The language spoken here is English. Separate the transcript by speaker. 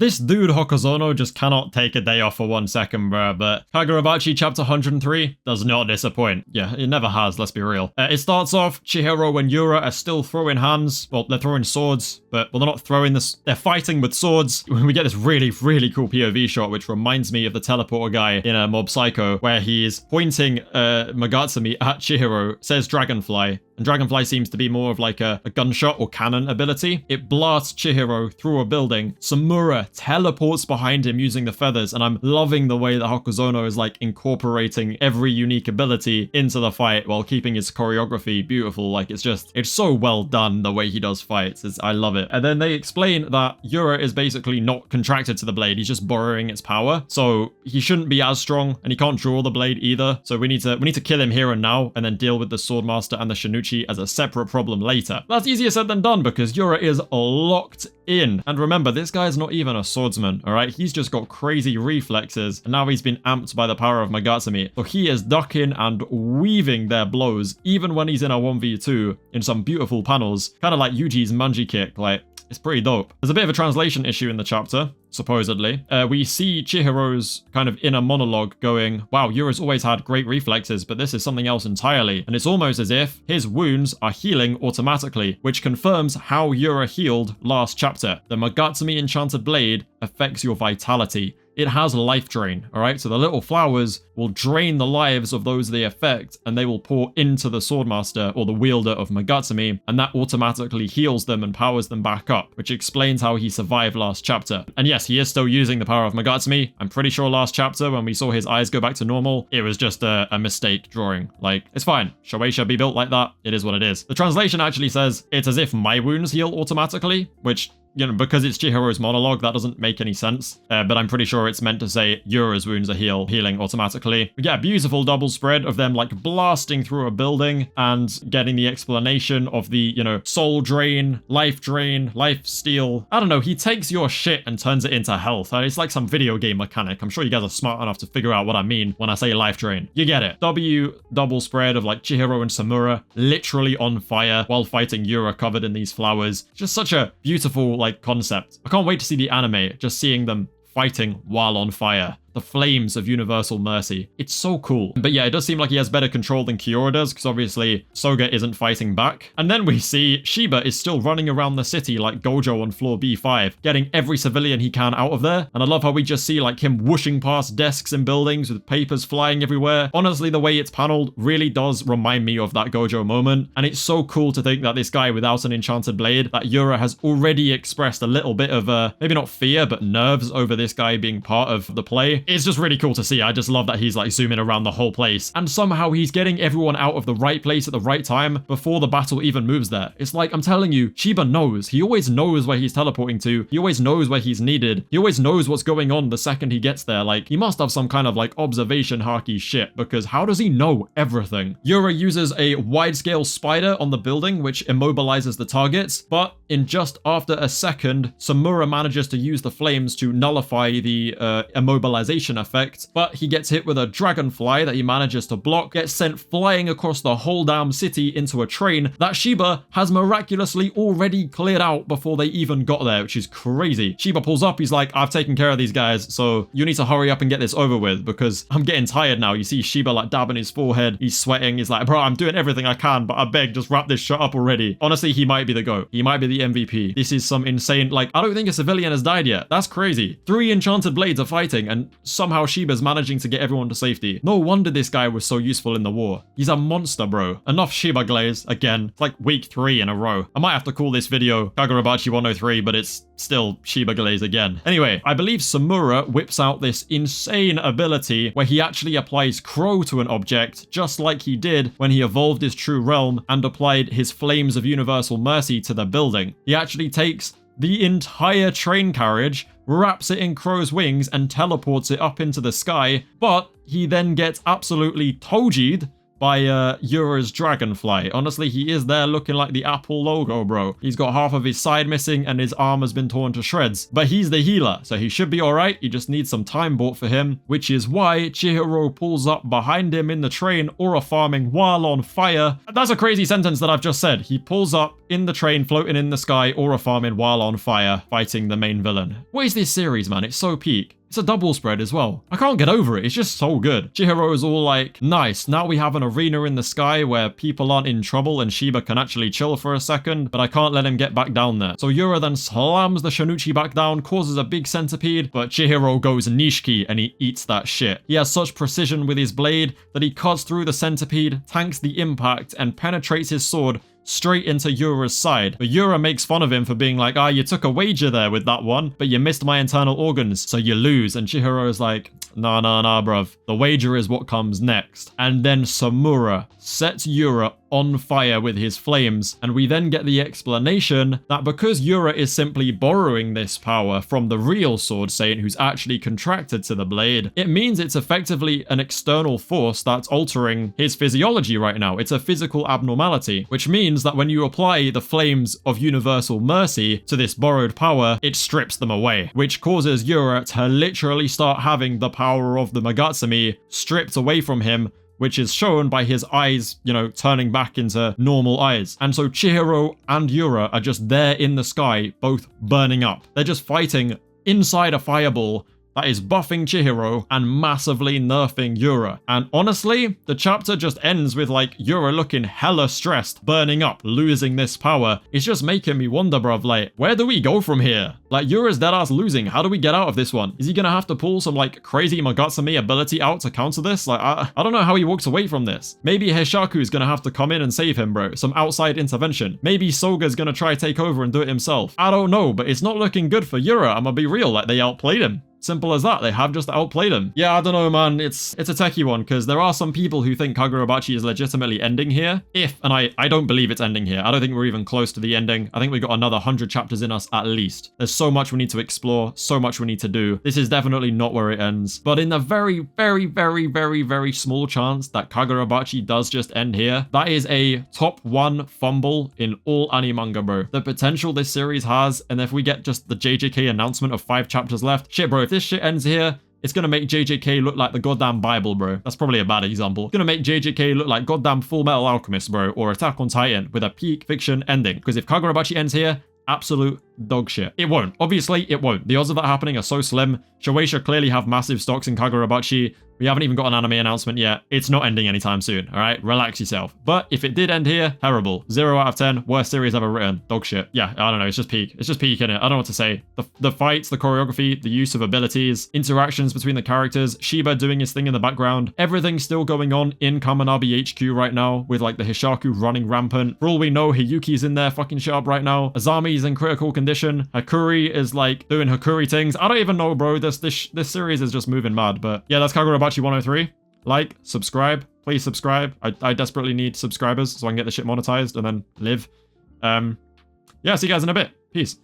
Speaker 1: This dude Hokuzono just cannot take a day off for 1 second, bruh, but Kagurabachi chapter 103 does not disappoint. Yeah, it never has, let's be real. It starts off, Chihiro and Yura are still throwing hands. Well, they're throwing swords, but well, they're not throwing this. They're fighting with swords. We get this really, really cool POV shot, which reminds me of the teleporter guy in Mob Psycho, where he's pointing Magatsumi at Chihiro, says Dragonfly, and Dragonfly seems to be more of like a gunshot or cannon ability. It blasts Chihiro through a building. Samura teleports behind him using the feathers, and I'm loving the way that Hokuzono is like incorporating every unique ability into the fight while keeping his choreography beautiful. Like it's so well done the way he does fights. I love it. And then they explain that Yura is basically not contracted to the blade. He's just borrowing its power. So he shouldn't be as strong, and he can't draw the blade either. So we need to kill him here and now, and then deal with the Swordmaster and the Shinuchi as a separate problem later. That's easier said than done because Yura is locked in. And remember, this guy's not even a swordsman, alright? He's just got crazy reflexes, and now he's been amped by the power of Magatsumi. So he is ducking and weaving their blows, even when he's in a 1v2 in some beautiful panels. Kind of like Yuji's Manji kick, like, it's pretty dope. There's a bit of a translation issue in the chapter, supposedly. We see Chihiro's kind of inner monologue going, wow, Yura's always had great reflexes, but this is something else entirely. And it's almost as if his wounds are healing automatically, which confirms how Yura healed last chapter. The Magatsumi Enchanted Blade affects your vitality. It has life drain, alright? So the little flowers will drain the lives of those they affect, and they will pour into the Swordmaster or the wielder of Magatsumi, and that automatically heals them and powers them back up, which explains how he survived last chapter. And yes, he is still using the power of Magatsumi. I'm pretty sure last chapter, when we saw his eyes go back to normal, it was just a mistake drawing. Like, it's fine. Shueisha be built like that. It is what it is. The translation actually says, it's as if my wounds heal automatically, which, you know, because it's Chihiro's monologue, that doesn't make any sense. But I'm pretty sure it's meant to say Yura's wounds are healing automatically. We get a beautiful double spread of them like blasting through a building and getting the explanation of the, you know, soul drain, life steal. I don't know, he takes your shit and turns it into health. It's like some video game mechanic. I'm sure you guys are smart enough to figure out what I mean when I say life drain. You get it. W double spread of like Chihiro and Samura literally on fire while fighting Yura covered in these flowers. Just such a beautiful like concept. I can't wait to see the anime, just seeing them fighting while on fire. The flames of universal mercy. It's so cool. But yeah, it does seem like he has better control than Kiora does, because obviously Soga isn't fighting back. And then we see Shiba is still running around the city like Gojo on floor B5, getting every civilian he can out of there. And I love how we just see like him whooshing past desks and buildings with papers flying everywhere. Honestly, the way it's paneled really does remind me of that Gojo moment. And it's so cool to think that this guy without an enchanted blade, that Yura has already expressed a little bit of maybe not fear, but nerves over this guy being part of the play. It's just really cool to see. I just love that he's like zooming around the whole place, and somehow he's getting everyone out of the right place at the right time before the battle even moves there. It's like, I'm telling you, Shiba knows. He always knows where he's teleporting to. He always knows where he's needed. He always knows what's going on the second he gets there. Like, he must have some kind of like observation haki shit, because how does he know everything? Yura uses a wide-scale spider on the building, which immobilizes the targets, but in just after a second, Samura manages to use the flames to nullify the immobilization effect, but he gets hit with a dragonfly that he manages to block, gets sent flying across the whole damn city into a train that Shiba has miraculously already cleared out before they even got there, which is crazy. Shiba pulls up, he's like, I've taken care of these guys, so you need to hurry up and get this over with, because I'm getting tired now. You see Shiba like dabbing his forehead, he's sweating, he's like, bro, I'm doing everything I can, but I beg, just wrap this shit up already. Honestly, he might be the GOAT. He might be the MVP. This is some insane, like, I don't think a civilian has died yet. That's crazy. 3 enchanted blades are fighting, and somehow Shiba's managing to get everyone to safety. No wonder this guy was so useful in the war. He's a monster, bro. Enough Shiba glaze. Again, it's like week 3 in a row. I might have to call this video Kagurabachi 103, but it's still Shiba glaze again. Anyway, I believe Samura whips out this insane ability where he actually applies Crow to an object, just like he did when he evolved his true realm and applied his flames of universal mercy to the building. He actually takes the entire train carriage, wraps it in Crow's wings, and teleports it up into the sky, but he then gets absolutely toji'd by Yura's dragonfly. Honestly, he is there looking like the Apple logo, bro. He's got half of his side missing and his arm has been torn to shreds. But he's the healer, so he should be alright. He just needs some time bought for him, which is why Chihiro pulls up behind him in the train, aura farming while on fire. That's a crazy sentence that I've just said. He pulls up in the train, floating in the sky, aura farming while on fire, fighting the main villain. What is this series, man? It's so peak. It's a double spread as well. I can't get over it. It's just so good. Chihiro is all like, nice, now we have an arena in the sky where people aren't in trouble and Shiba can actually chill for a second, but I can't let him get back down there. So Yura then slams the Shinichi back down, causes a big centipede, but Chihiro goes Nishiki and he eats that shit. He has such precision with his blade that he cuts through the centipede, tanks the impact, and penetrates his sword straight into Yura's side. But Yura makes fun of him for being like, you took a wager there with that one, but you missed my internal organs, so you lose. And Chihiro is like, nah, bruv. The wager is what comes next. And then Samura sets Yura on fire with his flames, and we then get the explanation that because Yura is simply borrowing this power from the real Sword Saint who's actually contracted to the blade, it means it's effectively an external force that's altering his physiology right now. It's a physical abnormality, which means that when you apply the flames of universal mercy to this borrowed power, it strips them away, which causes Yura to literally start having the power of the Magatsumi stripped away from him, which is shown by his eyes, turning back into normal eyes. And so Chihiro and Yura are just there in the sky, both burning up. They're just fighting inside a fireball that is buffing Chihiro and massively nerfing Yura. And honestly, the chapter just ends with like Yura looking hella stressed, burning up, losing this power. It's just making me wonder, bruv, like, where do we go from here? Like, Yura's deadass losing. How do we get out of this one? Is he gonna have to pull some like crazy Magatsumi ability out to counter this? Like, I don't know how he walks away from this. Maybe Heishaku's gonna have to come in and save him, bro. Some outside intervention. Maybe Soga's gonna try take over and do it himself. I don't know, but it's not looking good for Yura. I'm gonna be real, like they outplayed him. Simple as that. They have just outplayed him. Yeah, I don't know, man. It's a techie one, because there are some people who think Kagurabachi is legitimately ending here. And I don't believe it's ending here. I don't think we're even close to the ending. I think we got another 100 chapters in us at least. There's so much we need to explore, so much we need to do. This is definitely not where it ends. But in the very, very, very, very, very small chance that Kagurabachi does just end here, that is a top 1 fumble in all anime manga, bro. The potential this series has, and if we get just the JJK announcement of 5 chapters left, shit, bro, if this shit ends here, it's gonna make JJK look like the goddamn Bible, bro. That's probably a bad example. It's gonna make JJK look like goddamn Full Metal Alchemist, bro, or Attack on Titan with a peak fiction ending. Because if Kagurabachi ends here, absolute dog shit. It won't. Obviously, it won't. The odds of that happening are so slim. Shueisha clearly have massive stocks in Kagurabachi. We haven't even got an anime announcement yet. It's not ending anytime soon, alright? Relax yourself. But if it did end here, terrible. 0 out of 10. Worst series ever written. Dog shit. Yeah, I don't know. It's just peak. It's just peak, innit? I don't know what to say. The fights, the choreography, the use of abilities, interactions between the characters, Shiba doing his thing in the background. Everything's still going on in Kamanabe HQ right now with like the Hishaku running rampant. For all we know, Hiyuki's in there fucking shit up right now. Azami's in critical condition. Hakuri is like doing Hakuri things. I don't even know, bro. This series is just moving mad. But yeah, that's Kagurabachi 103. Like, subscribe. Please subscribe. I desperately need subscribers so I can get this shit monetized and then live. Yeah, see you guys in a bit. Peace.